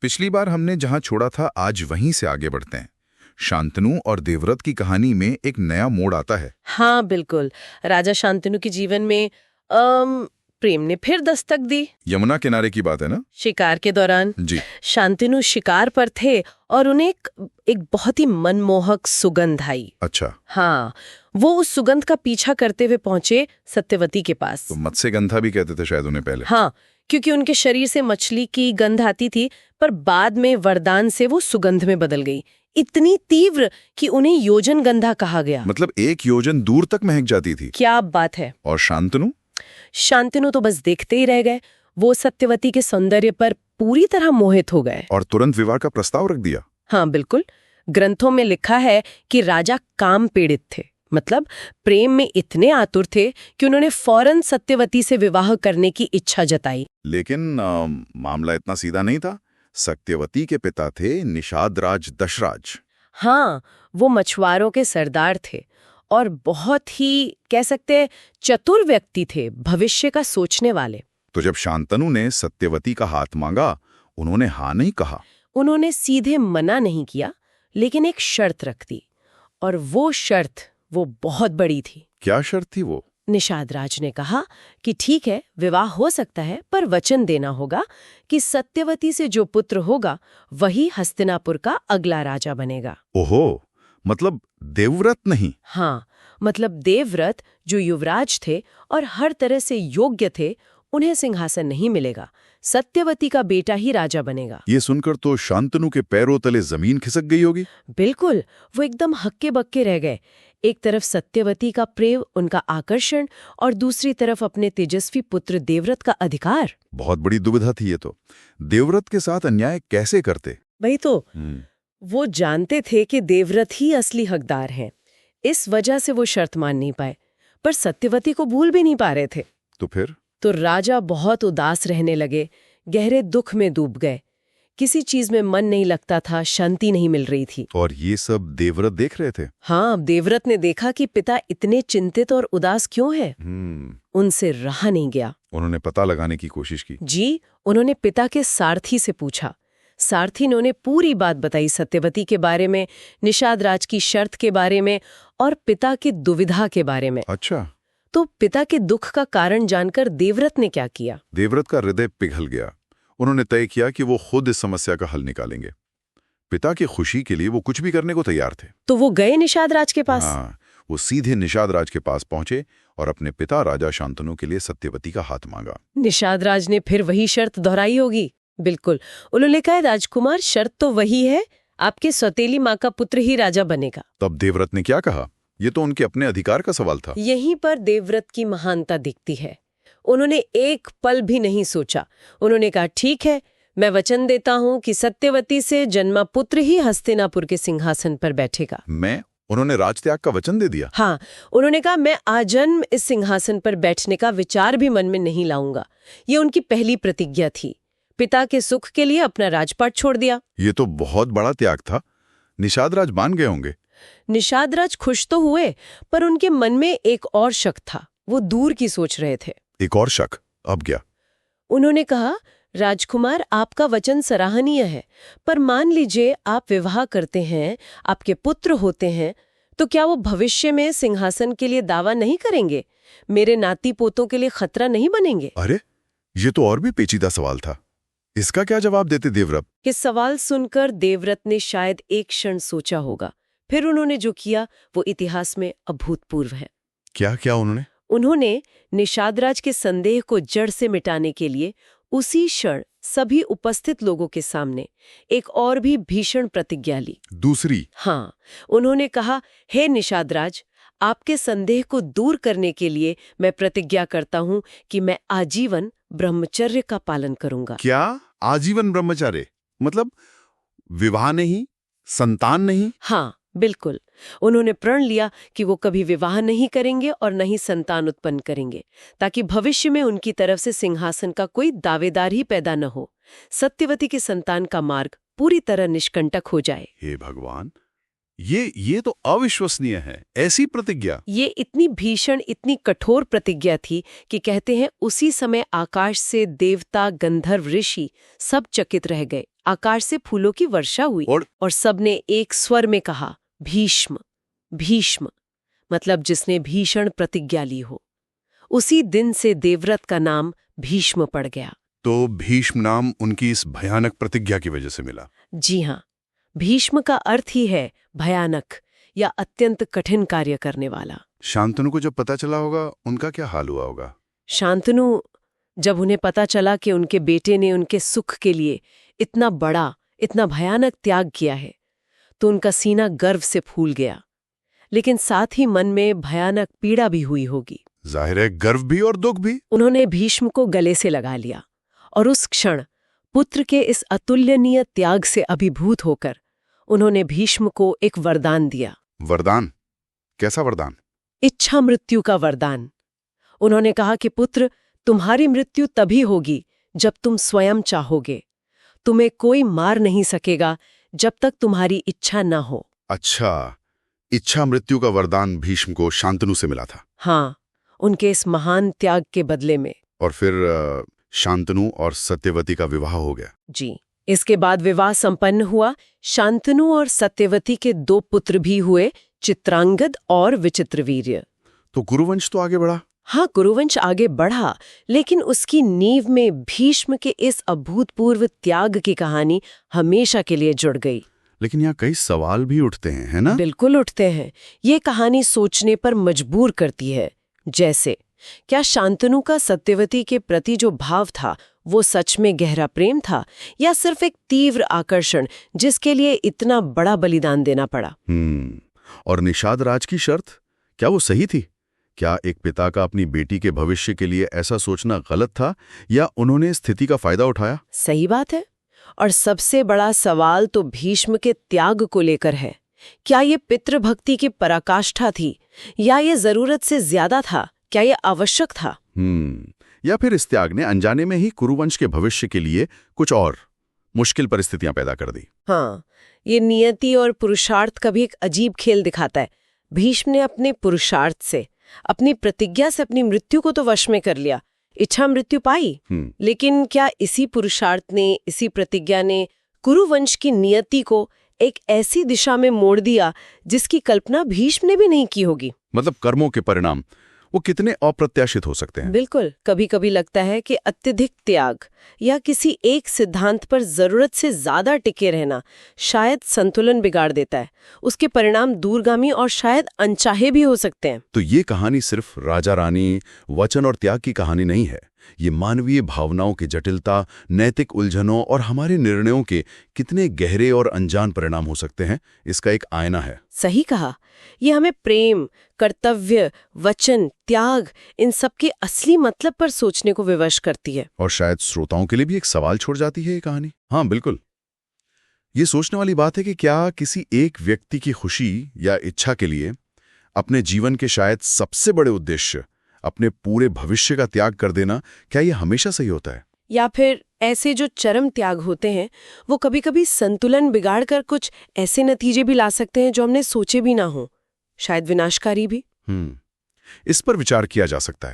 पिछली बार हमने जहां छोड़ा था आज वहीं से आगे बढ़ते हैं। शांतनु और देवव्रत की कहानी में एक नया मोड़ आता है। हाँ बिल्कुल। राजा शांतनु के जीवन में प्रेम ने फिर दस्तक दी। यमुना किनारे की बात है ना? शिकार के दौरान जी। शांतनु शिकार पर थे और उन्हें एक बहुत ही मनमोहक सुगंध आई। अच्छा। हाँ, वो उस सुगंध का पीछा करते हुए पहुंचे सत्यवती के पास। तो मत्स्यगंधा भी कहते थे शायद उन्हें पहले। हाँ, क्योंकि उनके शरीर से मछली की गंध आती थी, पर बाद में वरदान से वो सुगंध में बदल गई, इतनी तीव्र कि उन्हें योजन गंधा कहा गया। मतलब 1 योजन दूर तक महक जाती थी। क्या बात है। और शांतनु तो बस देखते ही रह गए। वो सत्यवती के सौंदर्य पर पूरी तरह मोहित हो गए और तुरंत विवाह का प्रस्ताव रख दिया। हाँ बिल्कुल। ग्रंथों में लिखा है कि राजा काम पीड़ित थे, मतलब प्रेम में इतने आतुर थे कि उन्होंने फौरन सत्यवती से विवाह करने की इच्छा जताई। लेकिन मामला इतना सीधा नहीं था। सत्यवती के पिता थे निषादराज दशराज। हाँ, वो मछुआरों के सरदार थे और बहुत ही कह सकते हैं चतुर व्यक्ति थे, भविष्य का सोचने वाले। तो जब शांतनु ने सत्यवती का हाथ मांगा, उन्होंने हाँ नहीं कहा। उन्होंने सीधे मना नहीं किया, लेकिन एक शर्त रख दी, और वो शर्त वो बहुत बड़ी थी। क्या शर्त थी वो? निषादराज ने कहा कि ठीक है, विवाह हो सकता है, पर वचन देना होगा कि सत्यवती से जो पुत्र होगा वही हस्तिनापुर का अगला राजा बनेगा। ओहो, मतलब देवव्रत नहीं? हाँ, मतलब देवव्रत जो युवराज थे और हर तरह से योग्य थे, उन्हें सिंहासन नहीं मिलेगा, सत्यवती का बेटा ही राजा बनेगा। ये सुनकर तो शांतनु के पैरों तले जमीन खिसक गई होगी। बिल्कुल, वो एकदम हक्के बक्के रह गए। एक तरफ सत्यवती का प्रेम, उनका आकर्षण, और दूसरी तरफ अपने तेजस्वी पुत्र देवव्रत का अधिकार। बहुत बड़ी दुविधा थी ये तो। देवव्रत के साथ अन्याय कैसे करते? वही तो। वो जानते थे कि देवव्रत ही असली हकदार हैं, इस वजह से वो शर्त मान नहीं पाए, पर सत्यवती को भूल भी नहीं पा रहे थे। तो फिर? तो राजा बहुत उदास रहने लगे, गहरे दुख में डूब गए। किसी चीज में मन नहीं लगता था, शांति नहीं मिल रही थी। और ये सब देवव्रत देख रहे थे? हाँ, देवव्रत ने देखा कि पिता इतने चिंतित और उदास क्यों है। उनसे रहा नहीं गया। उन्होंने पता लगाने की कोशिश की। जी, उन्होंने पिता के सारथी से पूछा। सारथी ने उन्हें पूरी बात बताई, सत्यवती के बारे में, निषादराज की शर्त के बारे में और पिता की दुविधा के बारे में। अच्छा। तो पिता के दुख का कारण जानकर देवव्रत ने क्या किया? देवव्रत का हृदय पिघल गया। उन्होंने तय किया कि वो खुद इस समस्या का हल निकालेंगे। पिता की खुशी के लिए वो कुछ भी करने को तैयार थे। तो वो गए निषादराज के पास? हाँ, वो सीधे निषादराज के पास पहुंचे और अपने पिता राजा शांतनु के लिए सत्यवती का हाथ मांगा। निषादराज ने फिर वही शर्त दोहराई होगी। बिल्कुल, उन्होंने कहा, राजकुमार, शर्त तो वही है, आपके सौतेली माँ का पुत्र ही राजा बनेगा। तब देवव्रत ने क्या कहा? ये तो उनके अपने अधिकार का सवाल था। यहीं पर देवव्रत की महानता दिखती है। उन्होंने एक पल भी नहीं सोचा। उन्होंने कहा, ठीक है, मैं वचन देता हूँ कि सत्यवती से जन्मा पुत्र ही हस्तिनापुर के सिंहासन पर बैठेगा। उन्होंने राजत्याग का वचन दे दिया। हाँ, उन्होंने कहा, मैं आजन्म इस सिंहासन पर बैठने का विचार भी मन में नहीं लाऊंगा। ये उनकी पहली प्रतिज्ञा थी। पिता के सुख के लिए अपना राजपाट छोड़ दिया। ये तो बहुत बड़ा त्याग था। निषादराज मान गए होंगे। निषादराज खुश तो हुए, पर उनके मन में एक और शक था। वो दूर की सोच रहे थे। एक और शक? अब क्या? उन्होंने कहा, राजकुमार, आपका वचन सराहनीय है, पर मान लीजिए आप विवाह करते हैं, आपके पुत्र होते हैं, तो क्या वो भविष्य में सिंहासन के लिए दावा नहीं करेंगे? मेरे नाती पोतों के लिए खतरा नहीं बनेंगे? अरे, ये तो और भी पेचीदा सवाल था। इसका क्या जवाब देते देवव्रत? ये सवाल सुनकर देवव्रत ने शायद एक क्षण सोचा होगा। फिर उन्होंने जो किया वो इतिहास में अभूतपूर्व है। क्या क्या उन्होंने निषादराज के संदेह को जड़ से मिटाने के लिए उसी क्षण सभी उपस्थित लोगों के सामने एक और भी भीषण प्रतिज्ञा ली। दूसरी? हाँ, उन्होंने कहा, हे निषादराज, आपके संदेह को दूर करने के लिए मैं प्रतिज्ञा करता हूँ कि मैं आजीवन ब्रह्मचर्य का पालन करूंगा। क्या? आजीवन ब्रह्मचर्य? मतलब विवाह नहीं, संतान नहीं? हाँ बिल्कुल। उन्होंने प्रण लिया कि वो कभी विवाह नहीं करेंगे और न ही संतान उत्पन्न करेंगे, ताकि भविष्य में उनकी तरफ से सिंहासन का कोई दावेदार ही पैदा न हो। सत्यवती के संतान का मार्ग पूरी तरह निष्कंटक हो जाए। हे भगवान, ये तो अविश्वसनीय है, ऐसी प्रतिज्ञा। ये इतनी भीषण, इतनी कठोर प्रतिज्ञा थी कि कहते हैं उसी समय आकाश से देवता, गंधर्व, ऋषि सब चकित रह गए। आकाश से फूलों की वर्षा हुई और सबने एक स्वर में कहा, भीष्म भीष्म, मतलब जिसने भीषण प्रतिज्ञा ली हो। उसी दिन से देवव्रत का नाम भीष्म पड़ गया। तो भीष्म नाम उनकी इस भयानक प्रतिज्ञा की वजह से मिला। जी हाँ, भीष्म का अर्थ ही है भयानक या अत्यंत कठिन कार्य करने वाला। शांतनु को जब पता चला होगा, उनका क्या हाल हुआ होगा? शांतनु, जब उन्हें पता चला कि उनके बेटे ने उनके सुख के लिए इतना बड़ा, इतना भयानक त्याग किया है, तो उनका सीना गर्व से फूल गया, लेकिन साथ ही मन में भयानक पीड़ा भी हुई होगी। जाहिर है, गर्व भी और दुख भी। उन्होंने भीष्म को गले से लगा लिया और उस क्षण पुत्र के इस अतुल्यनीय त्याग से अभिभूत होकर उन्होंने भीष्म को एक वरदान दिया। वरदान? कैसा वरदान? इच्छा मृत्यु का वरदान। उन्होंने कहा कि पुत्र, तुम्हारी मृत्यु तभी होगी जब तुम स्वयं चाहोगे। तुम्हें कोई मार नहीं सकेगा जब तक तुम्हारी इच्छा न हो। अच्छा, इच्छा मृत्यु का वरदान भीष्म को शांतनु से मिला था। हाँ, उनके इस महान त्याग के बदले में। और फिर शांतनु और सत्यवती का विवाह हो गया। जी, इसके बाद विवाह संपन्न हुआ। शांतनु और सत्यवती के 2 पुत्र भी हुए, चित्रांगद और विचित्रवीर्य। तो कुरुवंश तो आगे बढ़ा। हाँ, कुरुवंश आगे बढ़ा, लेकिन उसकी नींव में भीष्म के इस अभूतपूर्व त्याग की कहानी हमेशा के लिए जुड़ गई। लेकिन यहाँ कई सवाल भी उठते हैं, है ना? बिल्कुल उठते हैं। ये कहानी सोचने पर मजबूर करती है। जैसे, क्या शांतनु का सत्यवती के प्रति जो भाव था वो सच में गहरा प्रेम था, या सिर्फ एक तीव्र आकर्षण जिसके लिए इतना बड़ा बलिदान देना पड़ा? और निषाद राज की शर्त, क्या वो सही थी? क्या एक पिता का अपनी बेटी के भविष्य के लिए ऐसा सोचना गलत था, या उन्होंने स्थिति का फायदा उठाया? सही बात है। और सबसे बड़ा सवाल तो भीष्म के त्याग को लेकर है। क्या ये पितृभक्ति की पराकाष्ठा थी, या ये जरूरत से ज्यादा था? क्या ये आवश्यक था? या फिर इस त्याग ने अनजाने में ही कुरुवंश के भविष्य के लिए कुछ और मुश्किल परिस्थितियां पैदा कर दी? हाँ, ये नियति और पुरुषार्थ का भी एक अजीब खेल दिखाता है। भीष्म ने अपने पुरुषार्थ से, अपनी प्रतिज्ञा से अपनी मृत्यु को तो वश में कर लिया, इच्छा मृत्यु पाई, लेकिन क्या इसी पुरुषार्थ ने, इसी प्रतिज्ञा ने कुरुवंश की नियति को एक ऐसी दिशा में मोड़ दिया जिसकी कल्पना भीष्म ने भी नहीं की होगी? मतलब कर्मों के परिणाम वो कितने अप्रत्याशित हो सकते हैं। बिल्कुल। कभी कभी लगता है कि अत्यधिक त्याग या किसी एक सिद्धांत पर जरूरत से ज्यादा टिके रहना शायद संतुलन बिगाड़ देता है। उसके परिणाम दूरगामी और शायद अनचाहे भी हो सकते हैं। तो ये कहानी सिर्फ राजा रानी, वचन और त्याग की कहानी नहीं है। ये मानवीय भावनाओं की जटिलता, नैतिक उलझनों और हमारे निर्णयों के कितने गहरे और अनजान परिणाम हो सकते हैं, इसका एक आईना है। सही कहा। ये हमें प्रेम, कर्तव्य, वचन, त्याग, इन सब के असली मतलब पर सोचने को विवश करती है। और शायद श्रोताओं के लिए भी एक सवाल छोड़ जाती है ये कहानी। हाँ, बिल्कुल। ये सोचने वाली बात है कि क्या किसी एक व्यक्ति की खुशी या इच्छा के लिए अपने जीवन के शायद सबसे बड़े उद्देश्य, अपने पूरे भविष्य का त्याग कर देना, क्या ये हमेशा सही होता है? या फिर ऐसे जो चरम त्याग होते हैं वो कभी-कभी संतुलन बिगाड़कर कुछ ऐसे नतीजे भी ला सकते हैं जो हमने सोचे भी ना हो, शायद विनाशकारी भी। इस पर विचार किया जा सकता है।